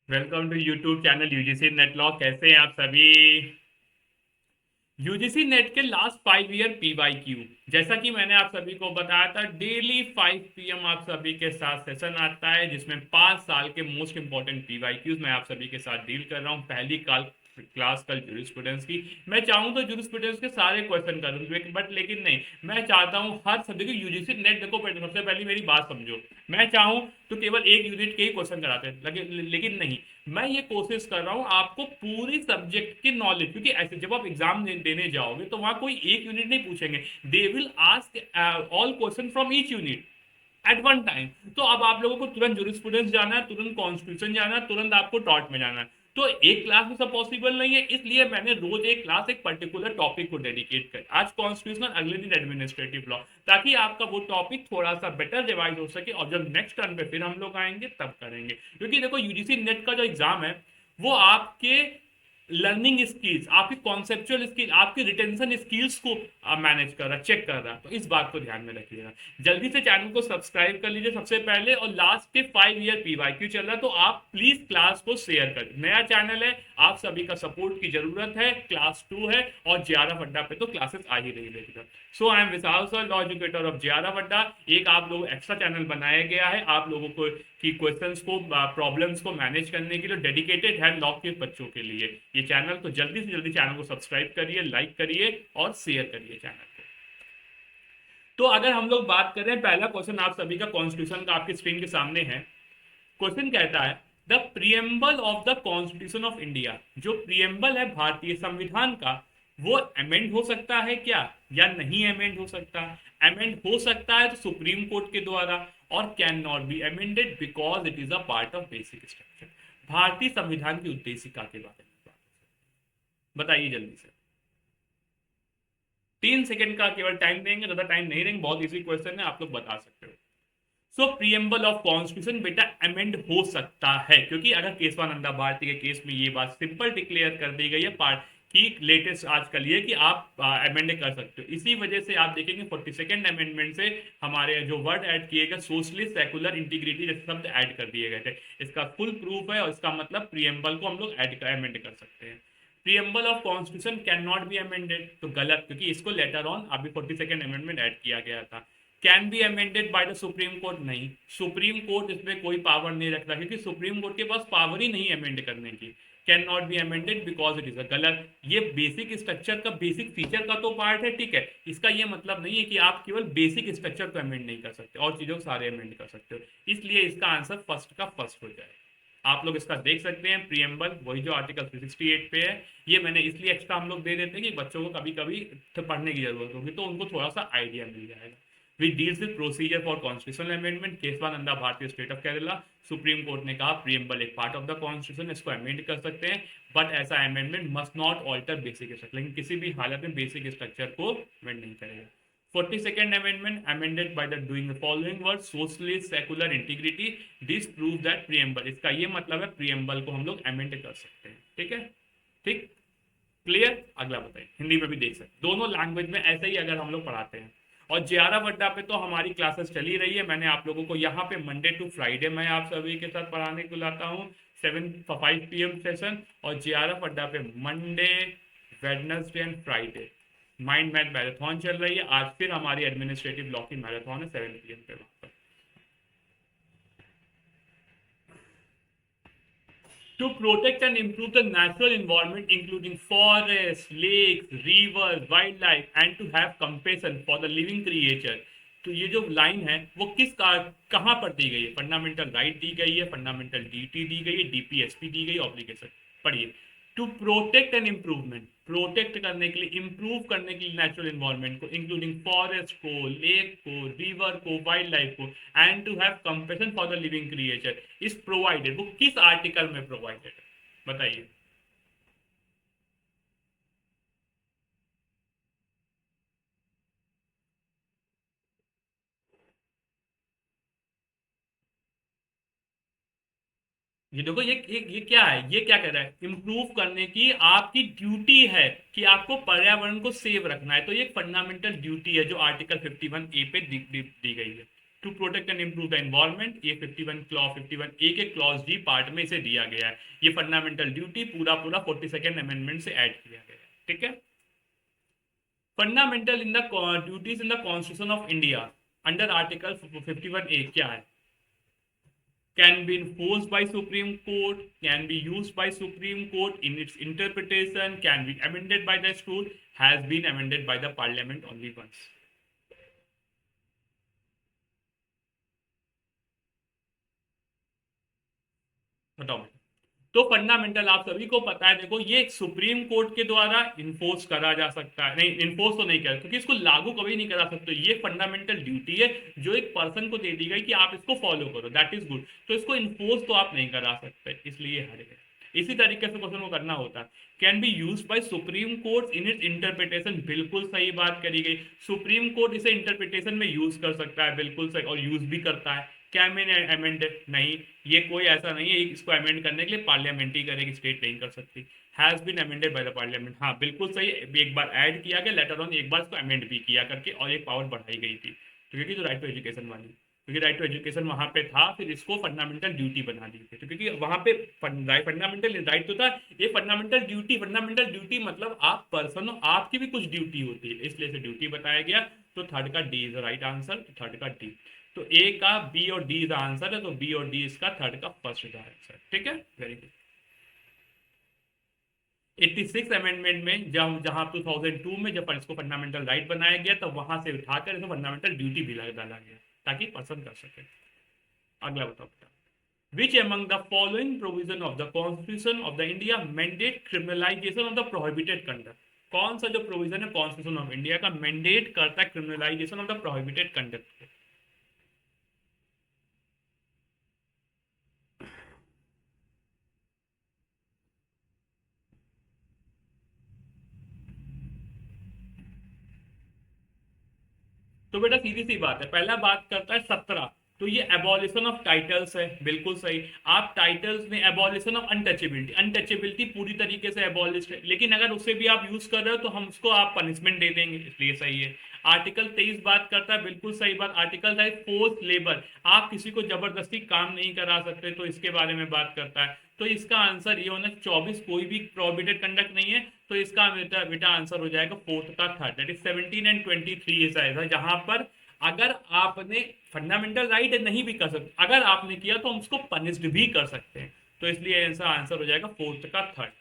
Welcome to YouTube channel UGC net log. कैसे हैं आप सभी? यूजीसी नेट के लास्ट 5 ईयर पीवाईक्यू, जैसा कि मैंने आप सभी को बताया था, डेली 5 PM आप सभी के साथ सेशन आता है जिसमें 5 साल के मोस्ट इंपॉर्टेंट पीवाईक्यूज मैं आप सभी के साथ डील कर रहा हूं। पहली क्लास कल जूरिस्प्रूडेंस की। मैं चाहूँ तो जूरिस्प्रूडेंस के सारे क्वेश्चन कर दूं, बट लेकिन नहीं, मैं चाहता हूँ हर सब्जेक्ट की यूजीसी नेट। देखो सबसे पहले मेरी बात समझो। मैं चाहूँ तो केवल एक यूनिट के ही क्वेश्चन कराते हैं, लेकिन नहीं, मैं ये कोशिश कर रहा हूँ आपको पूरी सब्जेक्ट की नॉलेज, क्योंकि ऐसे जब आप एग्जाम देने जाओगे तो वहां कोई एक यूनिट नहीं पूछेंगे। They will ask all question from each unit at one time. तो अब आप लोगों को तुरंत जूरिस्प्रूडेंस जाना है, तुरंत कॉन्स्टिट्यूशन जाना है, तुरंत आपको टॉट में जाना है। तो एक क्लास में सब पॉसिबल नहीं है, इसलिए मैंने रोज एक क्लास एक पर्टिकुलर टॉपिक को डेडिकेट कर, आज कॉन्स्टिट्यूशन, अगले दिन एडमिनिस्ट्रेटिव लॉ, ताकि आपका वो टॉपिक थोड़ा सा बेटर रिवाइज हो सके और जब नेक्स्ट टर्न पे फिर हम लोग आएंगे तब करेंगे। क्योंकि देखो यूजीसी नेट का जो एग्जाम है वो आपके लर्निंग स्किल्स, आपकी कॉन्सेप्चुअल स्किल, आपकी रिटेंशन स्किल्स को मैनेज कर रहा है, चेक कर रहा है। तो इस बात को ध्यान में रखिएगा। जल्दी से चैनल को सब्सक्राइब कर लीजिए सबसे पहले, और लास्ट के 5 ईयर पीवाईक्यू चल रहा है तो आप प्लीज क्लास को शेयर कर। नया चैनल है, आप सभी का सपोर्ट की जरूरत है। क्लास 2 है और JRF अड्डा पे तो क्लासेस आ ही रही है। So I am Vishal sir, law educator of JRF Adda. एक आप लोग एक्स्ट्रा चैनल बनाया गया है आप लोगों को की क्वेश्चंस को, प्रॉब्लम्स को मैनेज करने के लिए, डेडिकेटेड है लॉ के बच्चों के लिए ये चैनल। तो जल्दी से जल्दी चैनल को सब्सक्राइब करिए, लाइक करिए और शेयर करिए चैनल को। तो अगर हम लोग बात करें, पहला क्वेश्चन आप सभी का कॉन्स्टिट्यूशन का आपकी स्क्रीन के सामने है। क्वेश्चन कहता है, the preamble of the constitution of India, जो प्रियम्बल है भारतीय संविधान का, वो अमेंड हो सकता है क्या या नहीं अमेंड हो सकता? अमेंड हो सकता है तो सुप्रीम कोर्ट के द्वारा, और can not be amended because it is a part of basic structure. भारतीय संविधान की उद्देशिका के बारे में बताइए जल्दी से। 3 सेकंड का केवल टाइम देंगे, ज्यादा टाइम नहीं देंगे, बहुत इजी क्वेश्चन है, आप लोग बता सकते हो। सो प्रियम्बल ऑफ कॉन्स्टिट्यूशन बेटा अमेंड हो सकता है, क्योंकि अगर केशवानंदा भारती के केस में ये बात सिंपल डिक्लेयर कर दी गई है पार्ट की, लेटेस्ट आजकल ये कि आप अमेंड कर सकते हो। इसी वजह से आप देखेंगे 42nd अमेंडमेंट से हमारे जो वर्ड ऐड किए गए, सोशलिस्ट, सेकुलर, इंटीग्रिटी जैसे शब्द ऐड कर दिए गए थे। इसका फुल प्रूफ है और इसका मतलब प्रियम्बल को हम लोग ऐड अमेंड कर सकते हैं। Preamble of constitution can not be amended तो गलत, क्योंकि इसको लेटर ऑन अभी 42nd अमेंडमेंट ऐड किया गया था। Can be amended by the supreme court, नहीं, सुप्रीम कोर्ट इसमें कोई पावर नहीं रखता, क्योंकि सुप्रीम कोर्ट के पास पावर ही नहीं अमेंड करने की। Can not be amended because it is a गलत। ये बेसिक स्ट्रक्चर का, बेसिक फीचर का तो पार्ट है, ठीक है, इसका ये मतलब नहीं है कि आप केवल बेसिक स्ट्रक्चर को अमेंड नहीं कर सकते और चीजों को सारे अमेंड कर सकते हो। इसलिए इसका आंसर फर्स्ट का फर्स्ट हो जाए। आप लोग इसका देख सकते हैं, प्रियम्बल वही जो आर्टिकल 368 पे है। ये मैंने इसलिए एक्स्ट्रा हम लोग दे देते हैं कि बच्चों को कभी कभी पढ़ने की जरूरत होगी तो उनको थोड़ा सा आइडिया मिल जाएगा। Which deals with procedure for constitutional amendment, Kesavananda Bharati state of Kerala. Supreme court ने कहा प्रियम्बल एक पार्ट ऑफ द कॉन्स्टिट्यूशन, इसको अमेंड कर सकते हैं, बट ऐसा amendment must not alter basic structure, लेकिन किसी भी हालत में बेसिक स्ट्रक्चर को अमेंड नहीं करेगा। 42nd amendment amended by the doing the following words, socialist, secular, integrity, this prove that preamble, इसका ये मतलब है preamble को हम लोग amend कर सकते हैं। ठीक है, ठीक, क्लियर। अगला बताइए, हिंदी में भी देख सकते, दोनों लैंग्वेज में ऐसे ही अगर हम लोग पढ़ाते हैं। और JRF अड्डा पे तो हमारी क्लासेस चली रही है। मैंने आप लोगों को यहाँ पे मंडे टू फ्राइडे मैं आप सभी के साथ पढ़ाने को लाता हूँ, 5 PM सेशन, और JRF अड्डा पे Monday, Wednesday and Friday mind math marathon चल रही है। आज फिर हमारी एडमिनिस्ट्रेटिव लॉ की मैराथन है 7 PM पे वहां पर। To protect and improve the natural environment, including forests, lakes, rivers, wildlife, and to have compassion for the living creature। तो ये जो लाइन है वो कहाँ पर दी गई है? फंडामेंटल राइट दी गई है, फंडामेंटल ड्यूटी दी गई है, DPSP दी गई, ऑब्लिगेशन। पढ़िए, to protect and improvement, protect करने के लिए, इंप्रूव करने के लिए नेचुरल एनवायरनमेंट को, इंक्लूडिंग फॉरेस्ट को, लेक को, रिवर को, वाइल्ड लाइफ को, and to have compassion for the living creature is provided. वो किस आर्टिकल में प्रोवाइडेड है बताइए? ये देखो, ये क्या है, ये क्या कह रहा है? इंप्रूव करने की आपकी ड्यूटी है कि आपको पर्यावरण को सेव रखना है। तो ये फंडामेंटल ड्यूटी है जो आर्टिकल 51A पे दी गई है। To protect and improve the environment, ये 51 क्लॉज 51 ए के क्लॉज डी पार्ट में इसे दिया गया है। ये फंडामेंटल ड्यूटी पूरा पूरा 42nd अमेंडमेंट से ऐड किया गया है, ठीक है। Fundamental in the duties in the constitution of India under article 51A क्या है? Can be enforced by Supreme Court, can be used by Supreme Court in its interpretation, can be amended by the school, has been amended by the parliament only once. बताओ। तो fundamental आप सभी को पता है, देखो ये सुप्रीम कोर्ट के द्वारा इन्फोर्स करा जा सकता है, नहीं इन्फोर्स तो नहीं कर, क्योंकि इसको लागू कभी नहीं करा सकते। ये फंडामेंटल ड्यूटी है जो एक पर्सन को दे दी गई कि आप इसको फॉलो करो, दैट इज गुड। तो इसको इन्फोर्स तो आप नहीं करा सकते, इसलिए हट गए। इसी तरीके से क्वेश्चन को करना होता है, can be use by supreme court in its interpretation, बिल्कुल सही बात करी गई। सुप्रीम कोर्ट इसे इंटरप्रिटेशन में यूज कर सकता है, बिल्कुल सही, और यूज भी करता है। क्या मैंने अमेंड नहीं, ये कोई ऐसा नहीं है इसको अमेंड करने के लिए पार्लियामेंट ही करेगी, स्टेट नहीं कर सकती। Has been amended by the parliament, हाँ बिल्कुल सही, एक बार ऐड किया गया, लेटर ऑन एक बार इसको अमेंड भी किया करके और एक पावर बढ़ाई गई थी। तो क्योंकि जो राइट टू एजुकेशन वाली, क्योंकि राइट टू एजुकेशन वहां पे था, फिर इसको फंडामेंटल ड्यूटी बना दी थी। तो क्योंकि वहां पे फंडामेंटल राइट तो था, ये फंडामेंटल ड्यूटी, फंडामेंटल ड्यूटी मतलब आप पर्सन हो, आपकी भी कुछ ड्यूटी होती है, इसलिए से ड्यूटी बताया गया। तो थर्ड का D is right answer, third का डी। तो ए का बी और डी का आंसर है, तो बी और डी इसका थर्ड का फर्स्ट का आंसर, ठीक है, वेरी गुड। 86 अमेंडमेंट में जब जहां 2002 में जब इसको फंडामेंटल राइट बनाया गया, तब वहां से उठाकर इसको फंडामेंटल ड्यूटी भी डाला गया ताकि पर्सन कर सके। अगला बताओ बेटा, which among the following provision of the constitution of the India mandate criminalisation of the prohibited conduct? कौन सा जो प्रोविजन है कॉन्स्टिट्यूशन ऑफ इंडिया का मैंडेट करता है criminalisation of the prohibited conduct? तो बेटा सीधी सी बात है, पहला बात करता है 17, तो ये एबॉलिशन ऑफ टाइटल्स है, बिल्कुल सही। आप टाइटल्स में एबॉलिशन ऑफ अनटचेबिलिटी, अनटचेबिलिटी पूरी तरीके से एबॉलिश है, लेकिन अगर उससे भी आप यूज कर रहे हो तो हम उसको आप पनिशमेंट दे देंगे, इसलिए सही है। आर्टिकल 23 बात करता है, बिल्कुल सही बात। आर्टिकल 23 फोर्स लेबर, आप किसी को जबरदस्ती काम नहीं करा सकते, तो इसके बारे में बात करता है। तो इसका आंसर ये होना, 24 कोई भी प्रोहिबिटेड कंडक्ट नहीं है, तो इसका बेटा आंसर हो जाएगा फोर्थ का थर्ड, दैट इज 17 एंड 23 ऐसा है जहां पर अगर आपने फंडामेंटल राइट नहीं भी कर सकते, अगर आपने किया तो हम उसको पनिश्ड भी कर सकते हैं। तो इसलिए ऐसा आंसर हो जाएगा फोर्थ का थर्ड,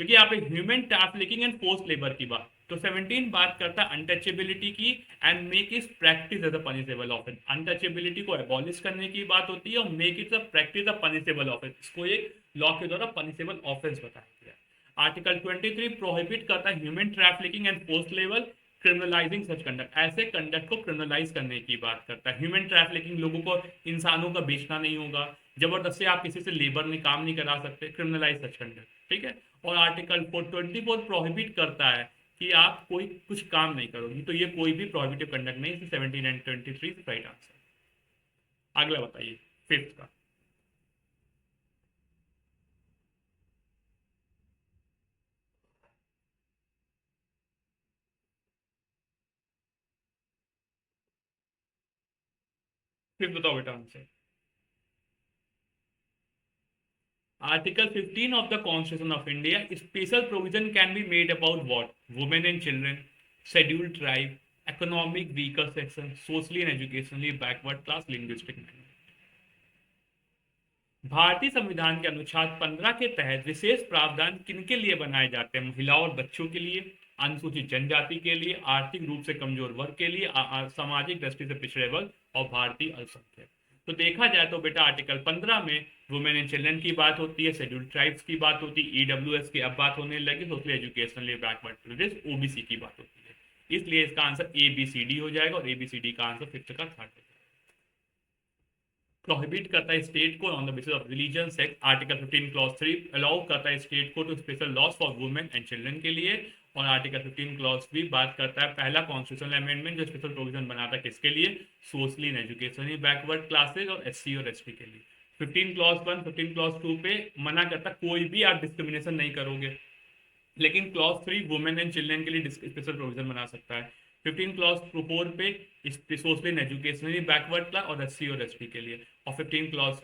क्योंकि यहाँ पे human trafficking and force labour की बात। तो 17 बात करता है अनटचेबिलिटी की, and make is practice as a punishable offence. Untouchability को एबॉलिश करने की बात होती है, और make it a practice a punishable offence, इसको एक लॉ के द्वारा पनिशेबल ऑफेंस बताया गया। आर्टिकल 23 प्रोहिबिट करता है human trafficking and force labour criminalising such conduct, ऐसे कंडक्ट को क्रिमिनलाइज करने की बात करता है। ह्यूमन ट्रैफिकिंग, लोगों को, इंसानों का बेचना नहीं होगा, जबरदस्ती आप किसी से लेबर में काम नहीं करा सकते, क्रिमिनलाइज सच कंडक्ट, ठीक है। और आर्टिकल 24 प्रोहिबिट करता है कि आप कोई कुछ काम नहीं करोगी, तो ये कोई भी प्रोहिबिटिव कंडक्ट नहीं, 17 एंड 23 राइट आंसर। अगला बताइए फिफ्थ का। फिफ्थ बताओ बेटा answer. Article 15 of the Constitution of India, special provision can be made about what? Women and children, scheduled tribe, economic weaker section, socially and educationally backward class, linguistic minority. भारतीय संविधान के अनुच्छेद 15 के तहत विशेष प्रावधान किनके लिए बनाए जाते हैं? महिलाओं और बच्चों के लिए, अनुसूचित जनजाति के लिए, आर्थिक रूप से कमजोर वर्ग के लिए, सामाजिक दृष्टि से पिछड़े वर्ग और भारतीय अल्पसंख्यक। तो देखा जाए तो बेटा आर्टिकल 15 में वुमेन एंड चिल्ड्रन की बात होती है, शेड्यूल्ड ट्राइब्स की बात होती है, ईडब्ल्यूएस की अब बात होने लगी, सोशल एजुकेशनली बैकवर्ड ओबीसी की बात होती है। इसलिए इसका आंसर ABCD हो जाएगा, और ABCD का आंसर फिफ्थ का थर्ड है। प्रोहिबिट करता है स्टेट को on the basis of religion sex, article 15 clause 3 allow करता है स्टेट को to special laws for women and children के लिए, और आर्टिकल 15 क्लॉज 3 बात करता है पहला कॉन्स्टिट्यूशनल अमेंडमेंट जो स्पेशल प्रोविजन बनाता है किसके लिए? Socially and educationally backward classes और SC और ST के लिए। 15 क्लॉज 1 15 क्लॉज 2 पे मना करता कोई भी आप डिस्क्रिमिनेशन नहीं करोगे, लेकिन क्लॉज 3 वुमेन एंड चिल्ड्रन के लिए स्पेशल प्रोविजन बना सकता है। 15 क्लॉज 4 पे social and educationally backward class और एससी और एसटी के लिए, और 15 क्लॉज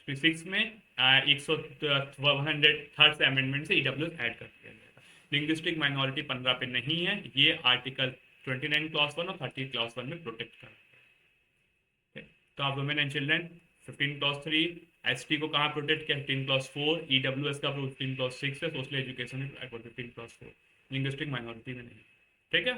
6 में 103rd अमेंडमेंट से ईडब्ल्यू ऐड कर दिया गया। लिंग्विस्टिक माइनॉरिटी 15 पे नहीं है, ये आर्टिकल 29 क्लॉज 1 और 30 क्लॉज 1 में प्रोटेक्ट कर रहा है। तो आप women and children 15 clause 3, ST को कहाँ प्रोटेक्ट किया 15 क्लॉज 4, ईडब्ल्यूएस का 15 क्लॉज 6 है, सोशल एजुकेशन में 15 क्लॉज 4, लिंग्विस्टिक माइनॉरिटी में नहीं। ठीक है,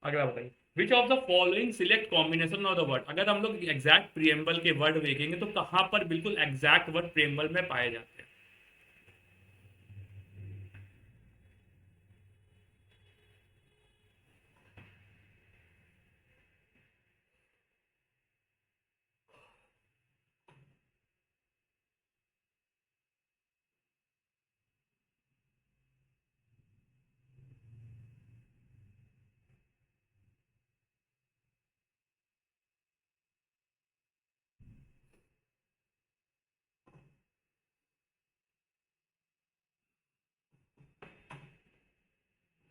अगला बताइए, which of the following select combination of the word. अगर हम लोग एग्जैक्ट प्रियम्बल के वर्ड देखेंगे तो कहां पर बिल्कुल एग्जैक्ट वर्ड प्रियम्बल में पाए जाते हैं।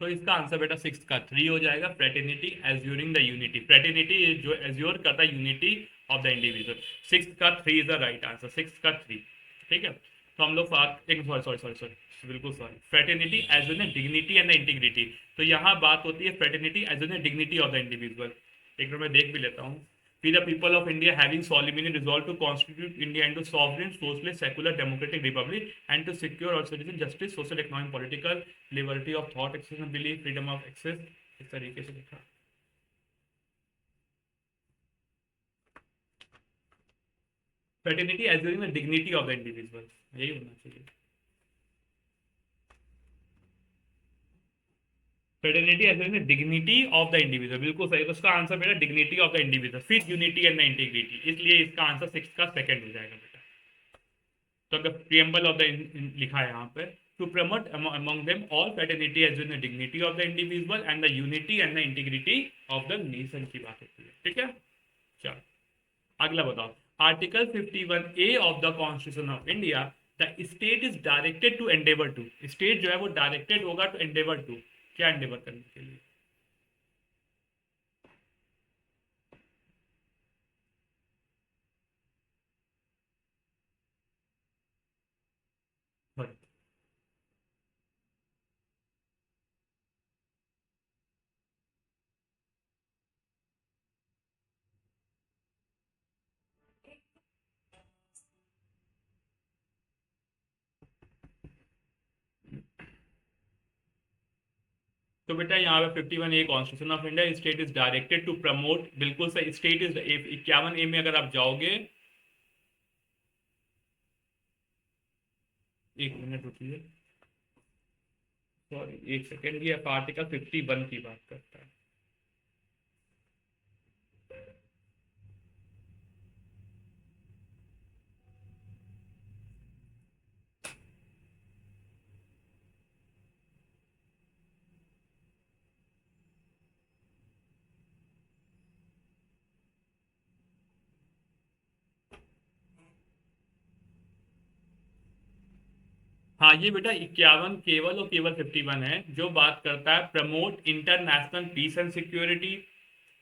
तो इसका आंसर बेटा 6 का 3 हो जाएगा, फ्रेटर्निटी एज्यूरिंग द यूनिटी। फ्रेटर्निटी जो एज्योर करता है यूनिटी ऑफ द इंडिविजुअल। 6 का 3 इज द राइट आंसर, 6 का 3। ठीक है, तो हम लोग एक सॉरी सॉरी सॉरी सॉरी बिल्कुल sorry, fraternity as well dignity and integrity. तो यहाँ बात होती है fraternity as well dignity of the individual. एक मिनट मैं देख भी लेता हूँ। We the people of India having solemnly resolved to constitute India into sovereign, socialist, secular, democratic republic and to secure all citizens justice, social, economic, political, liberty of thought, expression, belief, freedom of access, इस तरीके से लिखा। Fraternity assuring the dignity of the individual, यही होना चाहिए। Fraternity assuring the dignity of the individual, बिल्कुल सही। तो इसका आंसर बेटा dignity of the individual, फिर unity and the integrity, इसलिए इसका आंसर 6 का सेकंड हो जाएगा बेटा। तो अगर preamble of the लिखा है यहाँ पे, to promote among them all fraternity as in the dignity of the individual and the unity and the integrity of the nation की बात होती है। ठीक है, चलो अगला बताओ। Article 51A of the constitution of India, the state is directed to endeavour to. State जो है वो डायरेक्टेड होगा टू एंडेवर टू, क्या एंडेवर करने के लिए। तो बेटा यहाँ पे 51A constitution of India, state is directed to promote, बिल्कुल सही। स्टेट इज 51A में अगर आप जाओगे, एक मिनट रुकिए, सॉरी एक सेकेंड, ये आर्टिकल 51 की बात करता है। हाँ ये बेटा 51 केवल और केवल 51 है जो बात करता है promote international peace and security.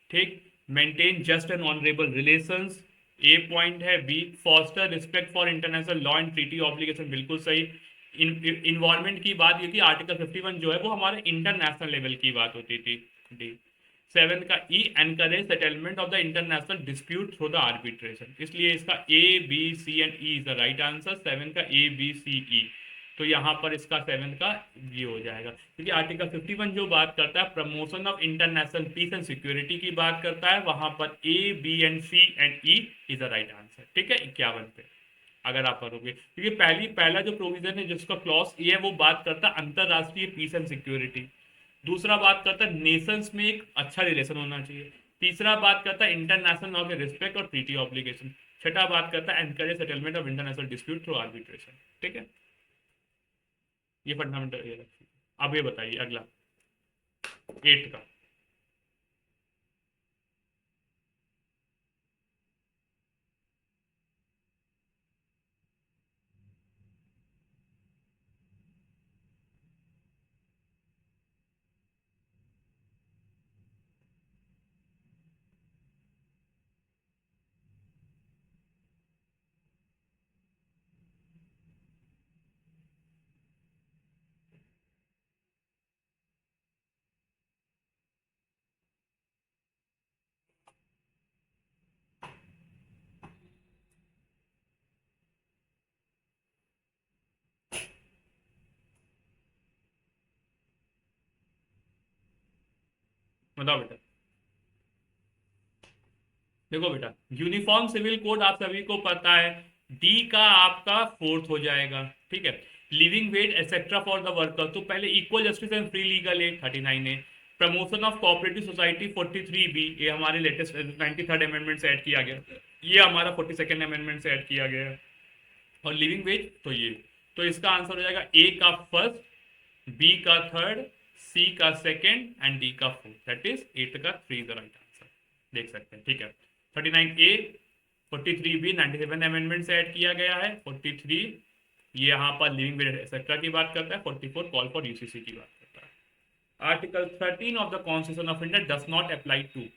ठीक, maintain just and honourable relations, A point है। B, foster respect for international law and treaty obligation, बिल्कुल सही। इन्वायरमेंट की बात ये कि आर्टिकल 51 जो है वो हमारे इंटरनेशनल लेवल की बात होती थी। डी, 7 का E, encourage settlement of the international dispute through the arbitration, इसलिए इसका A B C and E is the right answer. 7 का ए बी सी ई, तो यहाँ पर इसका 7 का ये हो जाएगा, क्योंकि आर्टिकल 51 जो बात करता है promotion of international peace and security की बात करता है, वहां पर A B and C and E is the right answer. ठीक है, 51 पे अगर आप करोगे, क्योंकि पहला जो प्रोविजन है जिसका क्लॉज ए है वो बात करता है अंतरराष्ट्रीय पीस एंड सिक्योरिटी। दूसरा बात करता है नेशंस में एक अच्छा रिलेशन होना चाहिए। तीसरा बात करता है इंटरनेशनल लॉ के रिस्पेक्ट और ट्रीटी ऑब्लिगेशन। छठा बात करता है encourage settlement of international dispute through arbitration. ठीक है, ये फंडामेंटल ये रखिए। अब ये बताइए अगला 8 का। बताओ बेटा। देखो बेटा, यूनिफॉर्म सिविल कोड आप सभी को पता है, डी का आपका फोर्थ हो जाएगा, ठीक है। Living veg etcetera for the worker, तो पहले equal justice and free legal aid 39A, promotion of cooperative society 43B, ये हमारे लेटेस्ट 93rd अमेंडमेंट से ऐड किया गया, ये हमारा 42nd अमेंडमेंट से ऐड किया गया है। और लिविंग वेज तो ये, तो इसका आंसर हो जाएगा ए का फर्स्ट, बी का थर्ड, सी का सेकेंड एंड डी का फोर्थ, दैट इज एट का थ्री द राइट आंसर, देख सकते हैं, ठीक है। 39A, 43B 97 अमेंडमेंट से ऐड किया गया है, 43 ये यहाँ पर लिविंग वेज एक्सेट्रा की बात करता है, 44 कॉल फॉर यूसीसी की बात करता है। Article 13 of the constitution of India does not apply to,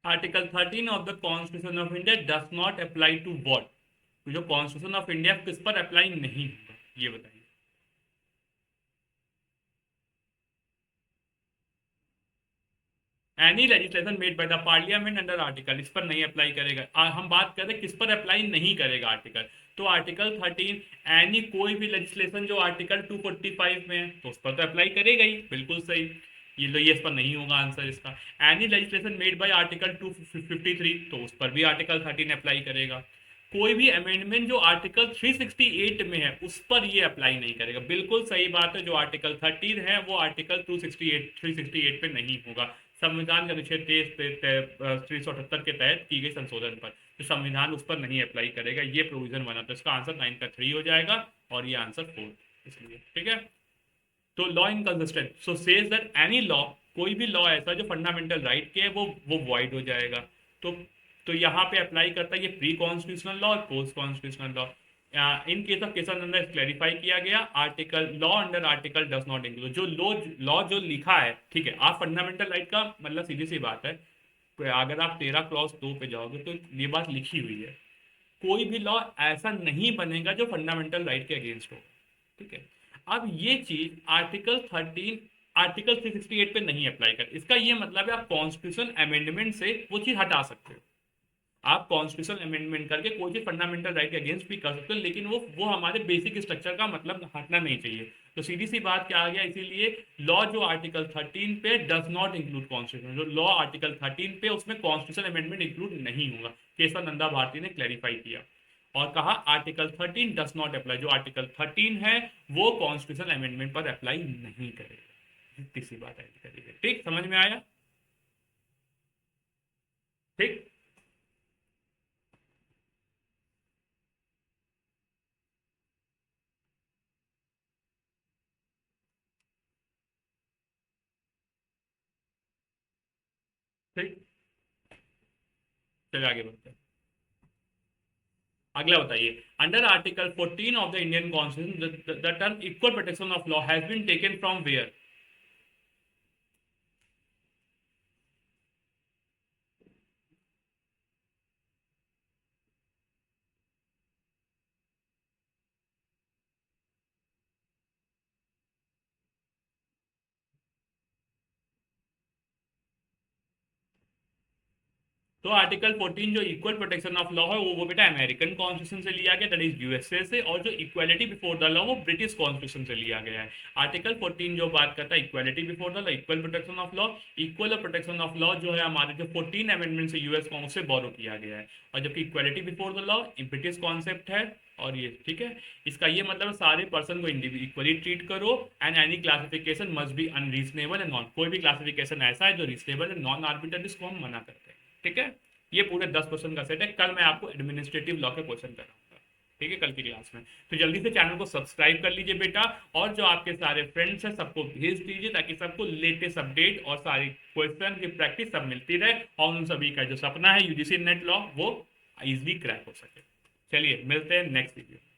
article 13 of the constitution of India does not apply to what, जो कॉन्स्टिट्यूशन ऑफ इंडिया किस पर अप्लाई नहीं होगा, ये बताइए। Any legislation made by the parliament under article, इस पर नहीं अप्लाई करेगा। हम बात कर रहे हैं किस पर अप्लाई नहीं करेगा आर्टिकल, तो आर्टिकल 13, एनी कोई भी लेजिस्लेशन जो आर्टिकल 245 में है तो उस पर तो अप्लाई करेगा ही, बिल्कुल सही। ये लो, ये इस पर नहीं होगा आंसर इसका। Any legislation made bye article 253, तो उस पर भी आर्टिकल 13 अप्लाई करेगा। कोई भी अमेंडमेंट जो आर्टिकल 368 में है उस पर ये अप्लाई नहीं करेगा, बिल्कुल सही बात है। जो आर्टिकल 13 है वो आर्टिकल 368 पे नहीं होगा। संविधान के अनुच्छेद 378 के तहत की गई संशोधन पर, तो संविधान उस पर नहीं अप्लाई करेगा, ये प्रोविजन बना, तो इसका आंसर 9 का 3 हो जाएगा और ये आंसर 4, इसलिए ठीक है। तो law inconsistent, so says that any law, कोई भी लॉ ऐसा जो फंडामेंटल राइट के है वो वॉइड हो जाएगा। तो तो यहाँ पे अप्लाई करता है ये प्री कॉन्स्टिट्यूशनल लॉ और post constitutional law. In case of Kesavananda clarify किया गया, article law under article does not include, जो लॉ जो लिखा है, ठीक है। आप फंडामेंटल राइट का मतलब सीधी सी बात है, अगर आप 13 क्लॉज 2 पे जाओगे तो ये बात लिखी हुई है, कोई भी लॉ ऐसा नहीं बनेगा जो फंडामेंटल राइट के अगेंस्ट हो, ठीक है। अब ये चीज आर्टिकल 13 आर्टिकल 368 पे नहीं अप्लाई कर, इसका ये मतलब है आप कॉन्स्टिट्यूशन अमेंडमेंट से वो चीज हटा सकते हो। आप कॉन्स्टिट्यूशन अमेंडमेंट करके कोई चीज फंडामेंटल राइट के अगेंस्ट भी कर सकते हो, लेकिन वो हमारे बेसिक स्ट्रक्चर का मतलब हटना नहीं चाहिए। तो सीधी सी बात क्या आ गया, इसीलिए लॉ जो आर्टिकल 13 पे डज नॉट इंक्लूड कॉन्स्टिट्यूशन, जो लॉ आर्टिकल 13 पे उसमें कॉन्स्टिट्यूशन अमेंडमेंट इंक्लूड नहीं होगा, केशवानंदा भारती ने क्लैरिफाई किया और कहा आर्टिकल 13 डज नॉट अप्लाई, जो आर्टिकल 13 है वो कॉन्स्टिट्यूशन अमेंडमेंट पर अप्लाई नहीं करेगा, किसी बात ऐड करेगा, ठीक, समझ में आया, ठीक। ठीक, चलिए आगे बढ़ते हैं। अगला बताइए, under article 14 of the Indian constitution the term equal protection of law has been taken from where, तो आर्टिकल 14 जो इक्वल प्रोटेक्शन ऑफ लॉ है वो बेटा अमेरिकन कॉन्स्टिट्यूशन से लिया गया, दैट इज यूएसए से, और जो इक्वालिटी बिफोर द लॉ वो ब्रिटिश कॉन्स्टिट्यूशन से लिया गया है। आर्टिकल 14 जो बात करता है equality before the law, equal protection of law, equal protection of law जो है हमारे जो 14 अमेंडमेंट से यूएस कॉन्ग्रेस से बोरो किया गया है, और जबकि equality before the law British concept है, और ये ठीक है। इसका ये मतलब सारे पर्सन को इक्वली ट्रीट करो, and any classification must be unreasonable and non, कोई भी क्लासिफिकेशन ऐसा है जो रीजनेबल एंड नॉन आर्बिट्ररी, इसको हम मना करते हैं, ठीक है। ये पूरे 10 क्वेश्चन का सेट है, कल मैं आपको एडमिनिस्ट्रेटिव लॉ के क्वेश्चन कराऊंगा, ठीक है, कल की क्लास में। तो जल्दी से चैनल को सब्सक्राइब कर लीजिए बेटा, और जो आपके सारे फ्रेंड्स हैं सबको भेज दीजिए, ताकि सबको लेटेस्ट अपडेट और सारी क्वेश्चन की प्रैक्टिस सब मिलती रहे, और उन सभी का जो सपना है यूजीसी नेट लॉ वो इजिली क्रैक हो सके। चलिए मिलते हैं नेक्स्ट वीडियो।